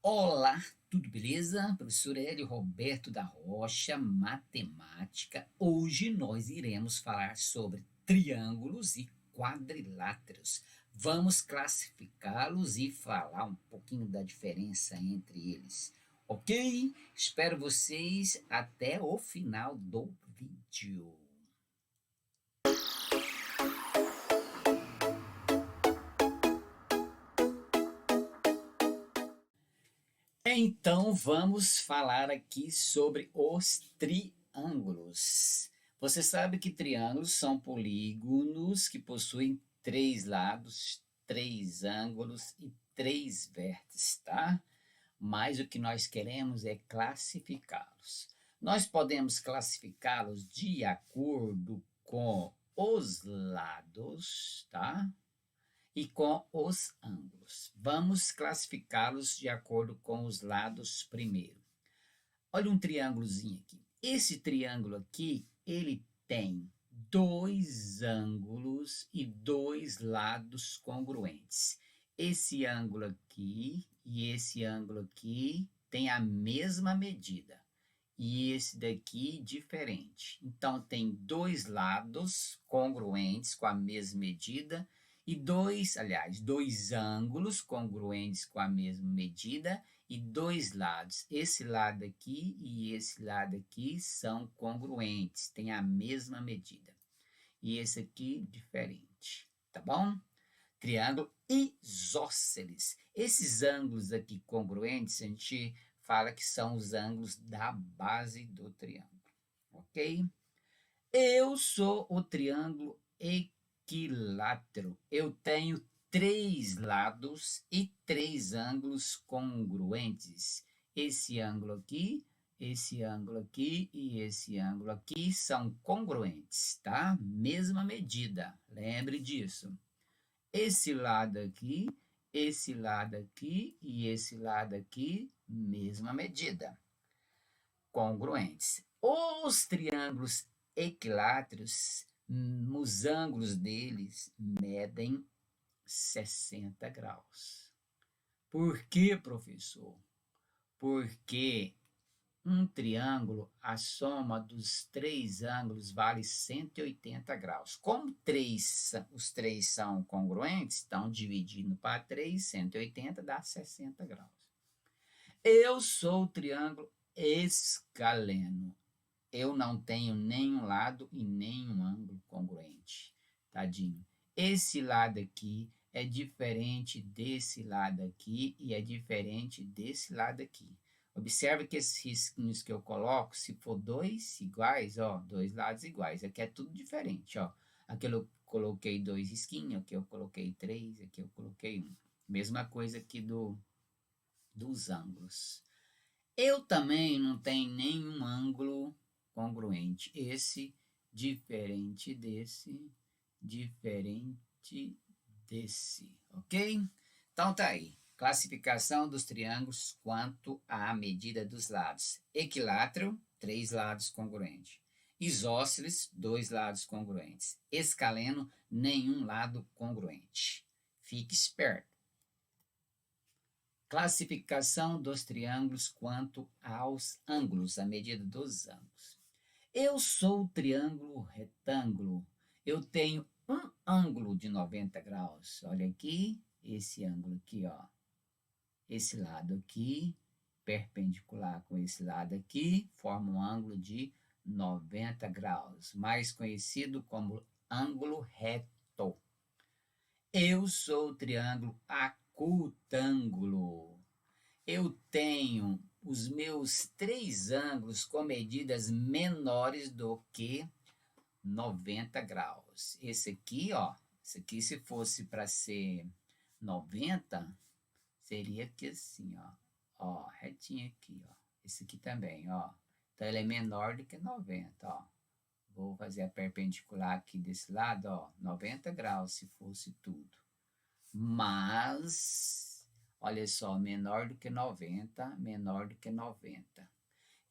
Olá, tudo beleza? Professor Hélio Roberto da Rocha, Matemática. Hoje nós iremos falar sobre triângulos e quadriláteros. Vamos classificá-los e falar um pouquinho da diferença entre eles. Ok? Espero vocês até o final do vídeo. Então vamos falar aqui sobre os triângulos. Você sabe que triângulos são polígonos que possuem três lados, três ângulos e três vértices, tá? Mas o que nós queremos é classificá-los. Nós podemos classificá-los de acordo com os lados, tá? E com os ângulos. Vamos classificá-los de acordo com os lados primeiro. Olha um triângulozinho aqui. Esse triângulo aqui, ele tem dois ângulos e dois lados congruentes. Esse ângulo aqui e esse ângulo aqui tem a mesma medida. E esse daqui diferente. Então, tem dois lados congruentes com a mesma medida e dois ângulos congruentes com a mesma medida e dois lados. Esse lado aqui e esse lado aqui são congruentes, têm a mesma medida. E esse aqui diferente, tá bom? Triângulo isósceles. Esses ângulos aqui congruentes, a gente fala que são os ângulos da base do triângulo, ok? Eu sou o triângulo equilátero. Eu tenho três lados e três ângulos congruentes. Esse ângulo aqui, esse ângulo aqui e esse ângulo aqui são congruentes, tá? Mesma medida, lembre disso. Esse lado aqui e esse lado aqui, mesma medida, congruentes. Os triângulos equiláteros, os ângulos deles medem 60 graus. Por que, professor? Porque um triângulo, a soma dos três ângulos vale 180 graus. Como os três são congruentes, então dividindo para 3, 180 dá 60 graus. Eu sou o triângulo escaleno. Eu não tenho nenhum lado e nenhum ângulo congruente. Tadinho. Esse lado aqui é diferente desse lado aqui e é diferente desse lado aqui. Observe que esses risquinhos que eu coloco, se for dois iguais, ó, dois lados iguais, aqui é tudo diferente, ó. Aqui eu coloquei dois risquinhos, aqui eu coloquei três, aqui eu coloquei um. Mesma coisa aqui dos ângulos. Eu também não tenho nenhum ângulo congruente. Esse diferente desse, ok? Então tá aí. Classificação dos triângulos quanto à medida dos lados. Equilátero, três lados congruentes. Isósceles, dois lados congruentes. Escaleno, nenhum lado congruente. Fique esperto. Classificação dos triângulos quanto aos ângulos, a medida dos ângulos. Eu sou o triângulo retângulo. Eu tenho um ângulo de 90 graus. Olha aqui, esse ângulo aqui, ó. Esse lado aqui, perpendicular com esse lado aqui, forma um ângulo de 90 graus, mais conhecido como ângulo reto. Eu sou o triângulo acutângulo. Eu tenho os meus três ângulos com medidas menores do que 90 graus. Esse aqui, ó, esse aqui se fosse para ser 90, seria aqui assim, ó, retinho aqui, ó. Esse aqui também, ó. Então, ele é menor do que 90, ó. Vou fazer a perpendicular aqui desse lado, ó, 90 graus se fosse tudo. Mas, olha só, menor do que 90, menor do que 90.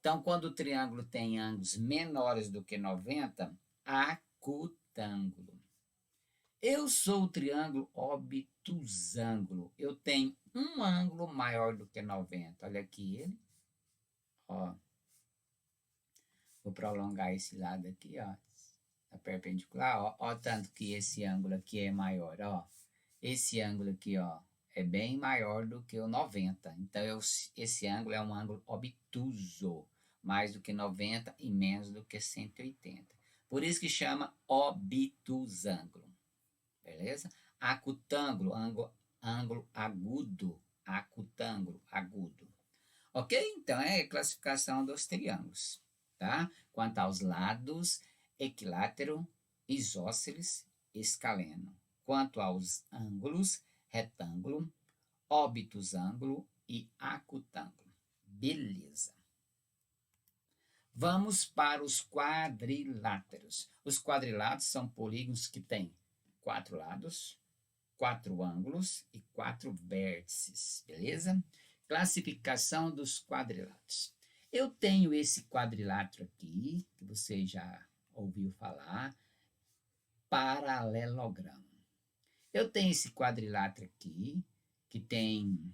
Então, quando o triângulo tem ângulos menores do que 90, acutângulo. Eu sou o triângulo obtusângulo. Eu tenho um ângulo maior do que 90. Olha aqui ele. Ó. Vou prolongar esse lado aqui, ó. A perpendicular, ó. Ó, tanto que esse ângulo aqui é maior, ó. Esse ângulo aqui, ó, é bem maior do que o 90. Então, esse ângulo é um ângulo obtuso. Mais do que 90 e menos do que 180. Por isso que chama obtusângulo. Beleza? Acutângulo, ângulo agudo. Acutângulo, agudo. Ok? Então, é a classificação dos triângulos. Tá? Quanto aos lados, equilátero, isósceles, escaleno. Quanto aos ângulos, retângulo, obtusângulo e acutângulo. Beleza. Vamos para os quadriláteros. Os quadriláteros são polígonos que têm 4 lados, 4 ângulos e 4 vértices, beleza? Classificação dos quadriláteros. Eu tenho esse quadrilátero aqui, que você já ouviu falar, paralelogramo. Eu tenho esse quadrilátero aqui, que tem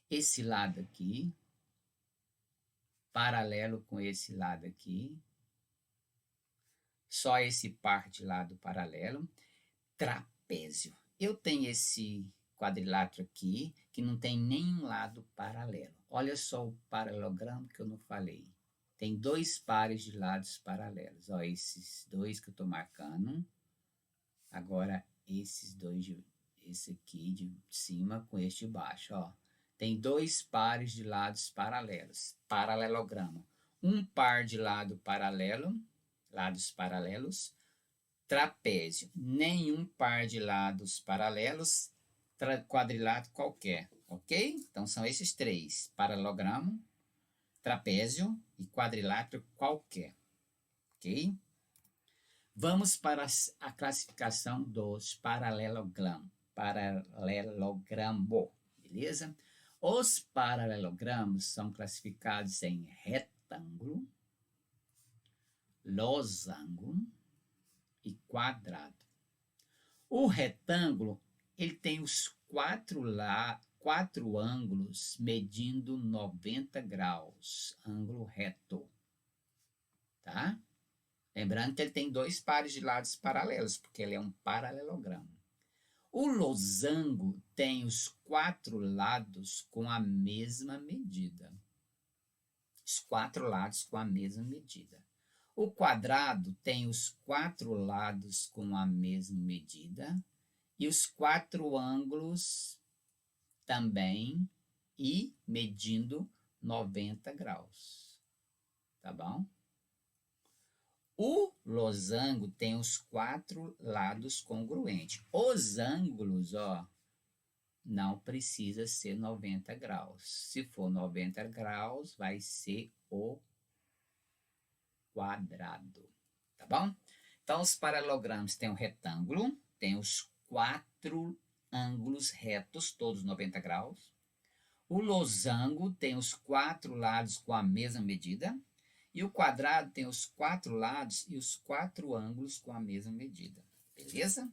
esse lado aqui, paralelo com esse lado aqui, só esse par de lado paralelo, trapézio. Eu tenho esse quadrilátero aqui, que não tem nenhum lado paralelo. Olha só o paralelogramo que eu não falei. Tem 2 pares de lados paralelos. Ó, esses 2 que eu estou marcando. Agora, esses 2, esse aqui de cima com este de baixo, ó. Tem 2 pares de lados paralelos. Paralelogramo. Um par de lado paralelo, lados paralelos. Trapézio. Nenhum par de lados paralelos. Quadrilátero qualquer. Ok? Então, são esses 3. Paralelogramo, trapézio e quadrilátero qualquer. Ok? Vamos para a classificação dos paralelogramo. Beleza? Os paralelogramos são classificados em retângulo, losango e quadrado. O retângulo, ele tem os 4 ângulos medindo 90 graus, ângulo reto, tá? Lembrando que ele tem 2 pares de lados paralelos, porque ele é um paralelogramo. O losango tem os 4 lados com a mesma medida. Os 4 lados com a mesma medida. O quadrado tem os 4 lados com a mesma medida e os 4 ângulos também e medindo 90 graus. Tá bom? O losango tem os 4 lados congruentes. Os ângulos, ó, não precisa ser 90 graus. Se for 90 graus, vai ser o quadrado. Tá bom? Então, os paralelogramos têm um retângulo, tem os 4 ângulos retos, todos 90 graus. O losango tem os 4 lados com a mesma medida. E o quadrado tem os 4 lados e os 4 ângulos com a mesma medida. Beleza?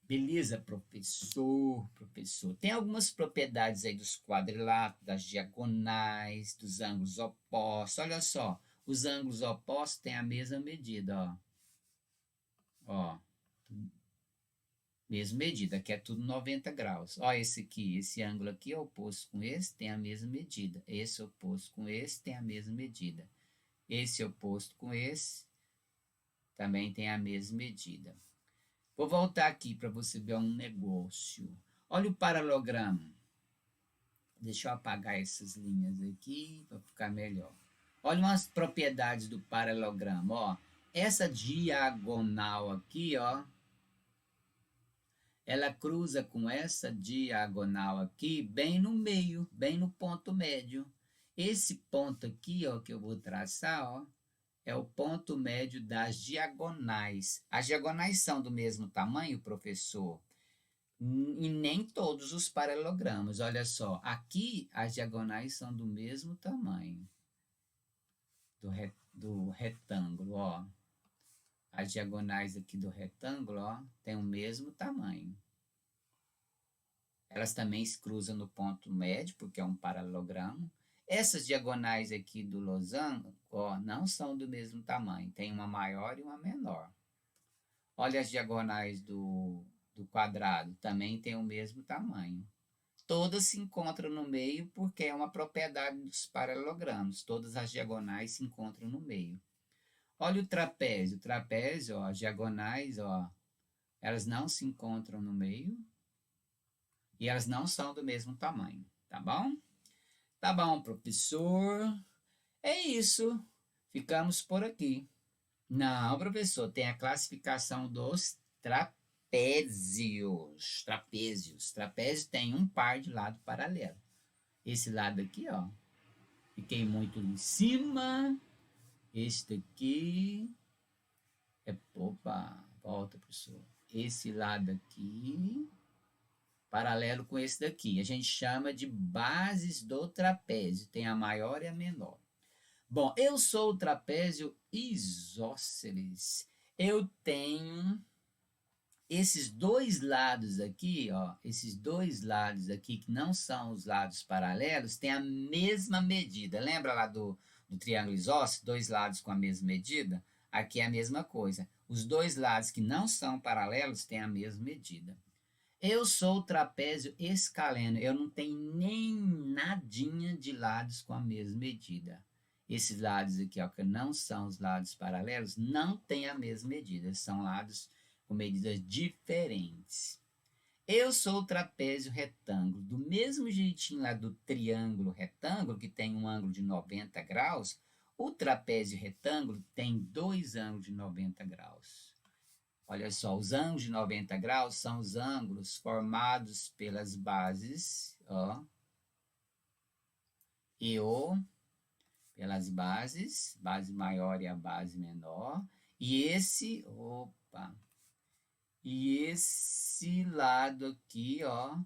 Beleza, professor, professor. Tem algumas propriedades aí dos quadriláteros, das diagonais, dos ângulos opostos. Olha só, os ângulos opostos têm a mesma medida, ó. Ó, mesma medida, que é tudo 90 graus. Ó, esse aqui, esse ângulo aqui é oposto com esse, tem a mesma medida. Esse oposto com esse tem a mesma medida. Esse oposto com esse também tem a mesma medida. Vou voltar aqui para você ver um negócio. Olha o paralelogramo. Deixa eu apagar essas linhas aqui para ficar melhor. Olha umas propriedades do paralelogramo. Ó. Essa diagonal aqui, ó, ela cruza com essa diagonal aqui bem no meio, bem no ponto médio. Esse ponto aqui, ó, que eu vou traçar, ó, é o ponto médio das diagonais. As diagonais são do mesmo tamanho, professor? E nem todos os paralelogramas. Olha só, aqui as diagonais são do mesmo tamanho do retângulo, ó. As diagonais aqui do retângulo, ó, tem o mesmo tamanho. Elas também se cruzam no ponto médio, porque é um paralelogramo. Essas diagonais aqui do losango, ó, não são do mesmo tamanho. Tem uma maior e uma menor. Olha as diagonais do quadrado, também tem o mesmo tamanho. Todas se encontram no meio porque é uma propriedade dos paralelogramos. Todas as diagonais se encontram no meio. Olha o trapézio. O trapézio, ó, as diagonais, ó, elas não se encontram no meio e elas não são do mesmo tamanho, tá bom? Tá bom, professor. É isso. Ficamos por aqui. Não, professor, tem a classificação dos trapézios. Trapézios. Trapézio tem um par de lado paralelo. Esse lado aqui, ó. Fiquei muito em cima. Este aqui. Opa, volta, professor. Esse lado aqui. Paralelo com esse daqui. A gente chama de bases do trapézio. Tem a maior e a menor. Bom, eu sou o trapézio isósceles. Eu tenho esses dois lados aqui, ó, esses dois lados aqui, que não são os lados paralelos, têm a mesma medida. Lembra lá do triângulo isósceles? Dois lados com a mesma medida? Aqui é a mesma coisa. Os dois lados que não são paralelos têm a mesma medida. Eu sou o trapézio escaleno. Eu não tenho nem nadinha de lados com a mesma medida. Esses lados aqui, ó, que não são os lados paralelos, não têm a mesma medida. São lados com medidas diferentes. Eu sou o trapézio retângulo. Do mesmo jeitinho lá do triângulo retângulo, que tem um ângulo de 90 graus, o trapézio retângulo tem dois ângulos de 90 graus. Olha só, os ângulos de 90 graus são os ângulos formados pelas bases, ó, pelas bases, base maior e a base menor, e esse lado aqui, ó,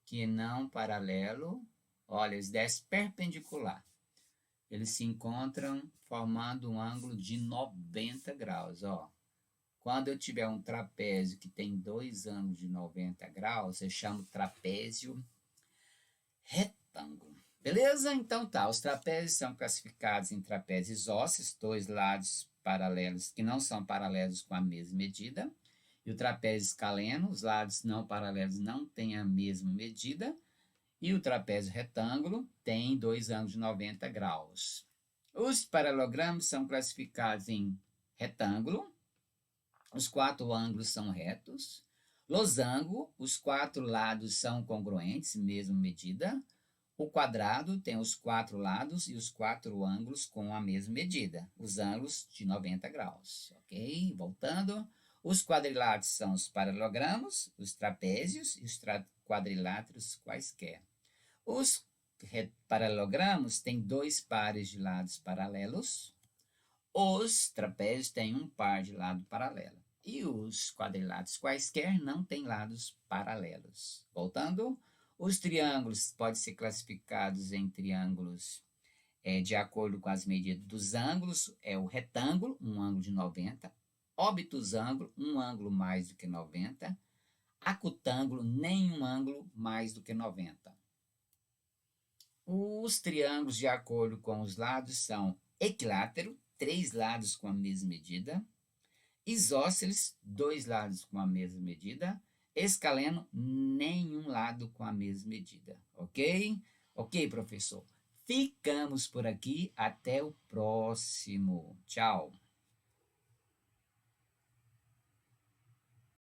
que não paralelo, olha, eles descem perpendicular. Eles se encontram formando um ângulo de 90 graus, ó. Quando eu tiver um trapézio que tem dois ângulos de 90 graus, eu chamo trapézio retângulo. Beleza? Então tá, os trapézios são classificados em trapézios isósceles, dois lados paralelos que não são paralelos com a mesma medida. E o trapézio escaleno, os lados não paralelos não têm a mesma medida. E o trapézio retângulo tem dois ângulos de 90 graus. Os paralelogramos são classificados em retângulo, os quatro ângulos são retos. Losango, os quatro lados são congruentes, mesma medida. O quadrado tem os quatro lados e os quatro ângulos com a mesma medida, os ângulos de 90 graus, ok? Voltando, os quadriláteros são os paralelogramos, os trapézios e os quadriláteros quaisquer. Os paralelogramos têm dois pares de lados paralelos, os trapézios têm um par de lado paralelo. E os quadriláteros quaisquer não têm lados paralelos. Voltando, os triângulos podem ser classificados em triângulos de acordo com as medidas dos ângulos. É o retângulo, um ângulo de 90. Obtusângulo, um ângulo mais do que 90. Acutângulo, nenhum ângulo mais do que 90. Os triângulos de acordo com os lados são equilátero, três lados com a mesma medida. Isósceles, dois lados com a mesma medida. Escaleno, nenhum lado com a mesma medida, ok? Ok, professor. Ficamos por aqui, até o próximo. Tchau.